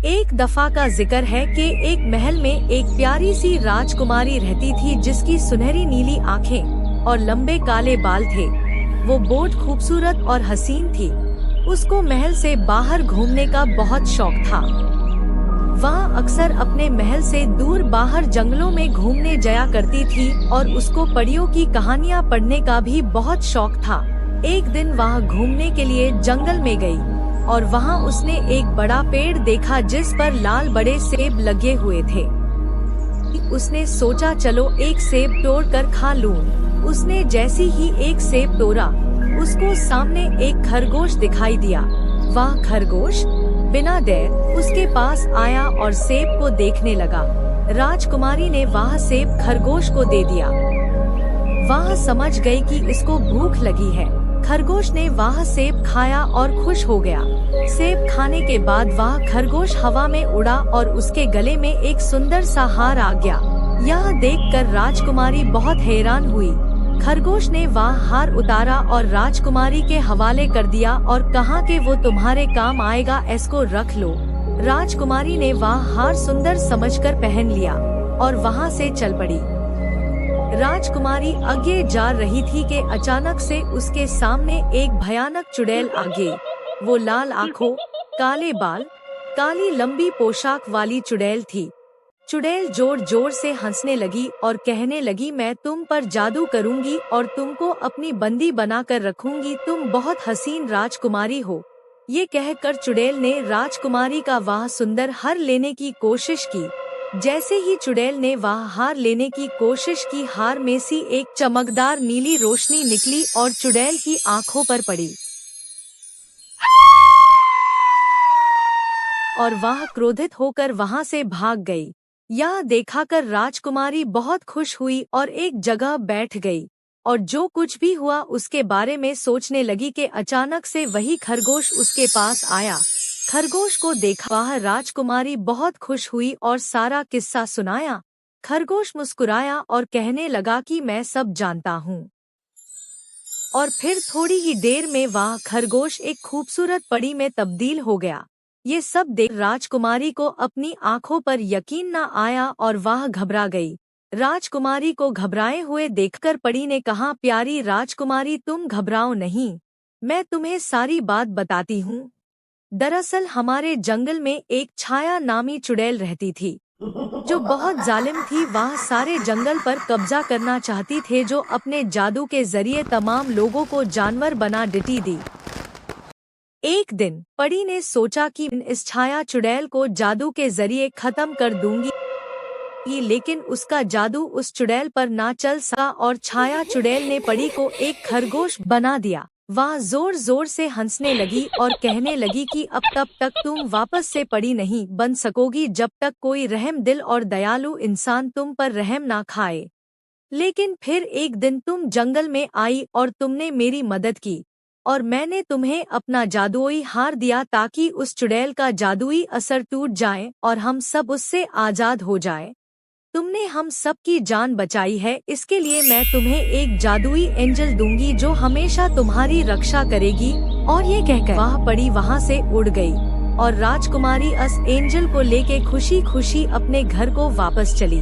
एक दफा का जिक्र है कि एक महल में एक प्यारी सी राजकुमारी रहती थी जिसकी सुनहरी नीली आंखें और लंबे काले बाल थे। वो बहुत खूबसूरत और हसीन थी। उसको महल से बाहर घूमने का बहुत शौक था। वहाँ अक्सर अपने महल से दूर बाहर जंगलों में घूमने जाया करती थी और उसको परियों की कहानियाँ पढ़ने का भी बहुत शौक था। एक दिन वहाँ घूमने के लिए जंगल में गई और वहाँ उसने एक बड़ा पेड़ देखा जिस पर लाल बड़े सेब लगे हुए थे। उसने सोचा चलो एक सेब तोड़ कर खा लूं। उसने जैसी ही एक सेब तोड़ा, उसको सामने एक खरगोश दिखाई दिया। वह खरगोश बिना देर उसके पास आया और सेब को देखने लगा। राजकुमारी ने वह सेब खरगोश को दे दिया। वह समझ गई कि इसको भूख लगी है। खरगोश ने वह सेब खाया और खुश हो गया। सेब खाने के बाद वह खरगोश हवा में उड़ा और उसके गले में एक सुंदर सा हार आ गया। यह देखकर राजकुमारी बहुत हैरान हुई। खरगोश ने वह हार उतारा और राजकुमारी के हवाले कर दिया और कहा कि वो तुम्हारे काम आएगा, इसको रख लो। राजकुमारी ने वह हार सुंदर समझकर पहन लिया और वहाँ से चल पड़ी। राजकुमारी आगे जा रही थी कि अचानक से उसके सामने एक भयानक चुड़ैल आ गई। वो लाल आँखों, काले बाल, काली लंबी पोशाक वाली चुड़ैल थी। चुड़ैल जोर जोर से हंसने लगी और कहने लगी, मैं तुम पर जादू करूंगी और तुमको अपनी बंदी बनाकर रखूंगी। तुम बहुत हसीन राजकुमारी हो। ये कहकर चुड़ैल ने राजकुमारी का वह सुंदर हार लेने की कोशिश की। जैसे ही चुड़ैल ने वह हार लेने की कोशिश की, हार में से एक चमकदार नीली रोशनी निकली और चुड़ैल की आंखों पर पड़ी और वह क्रोधित होकर वहां से भाग गई। यह देखाकर राजकुमारी बहुत खुश हुई और एक जगह बैठ गई और जो कुछ भी हुआ उसके बारे में सोचने लगी कि अचानक से वही खरगोश उसके पास आया। खरगोश को देखा वह राजकुमारी बहुत खुश हुई और सारा किस्सा सुनाया। खरगोश मुस्कुराया और कहने लगा कि मैं सब जानता हूँ। और फिर थोड़ी ही देर में वह खरगोश एक खूबसूरत परी में तब्दील हो गया। ये सब देख राजकुमारी को अपनी आंखों पर यकीन न आया और वह घबरा गई। राजकुमारी को घबराए हुए देखकर परी ने कहा, प्यारी राजकुमारी तुम घबराओ नहीं, मैं तुम्हें सारी बात बताती हूँ। दरअसल हमारे जंगल में एक छाया नामी चुड़ैल रहती थी जो बहुत जालिम थी। वह सारे जंगल पर कब्जा करना चाहती थी, जो अपने जादू के जरिए तमाम लोगों को जानवर बना देती थी। एक दिन परी ने सोचा कि इस छाया चुड़ैल को जादू के जरिए खत्म कर दूंगी, लेकिन उसका जादू उस चुड़ैल पर ना चल सका और छाया चुड़ैल ने परी को एक खरगोश बना दिया। वह जोर जोर से हंसने लगी और कहने लगी कि अब तब तक तुम वापस से परी नहीं बन सकोगी जब तक कोई रहम दिल और दयालु इंसान तुम पर रहम ना खाए। लेकिन फिर एक दिन तुम जंगल में आई और तुमने मेरी मदद की और मैंने तुम्हें अपना जादुई हार दिया ताकि उस चुड़ैल का जादुई असर टूट जाए और हम सब उससे आजाद हो जाए। तुमने हम सब की जान बचाई है, इसके लिए मैं तुम्हें एक जादुई एंजल दूंगी जो हमेशा तुम्हारी रक्षा करेगी। और ये कहकर वह परी वहाँ से उड़ गई और राजकुमारी उस एंजल को लेके खुशी खुशी अपने घर को वापस चली।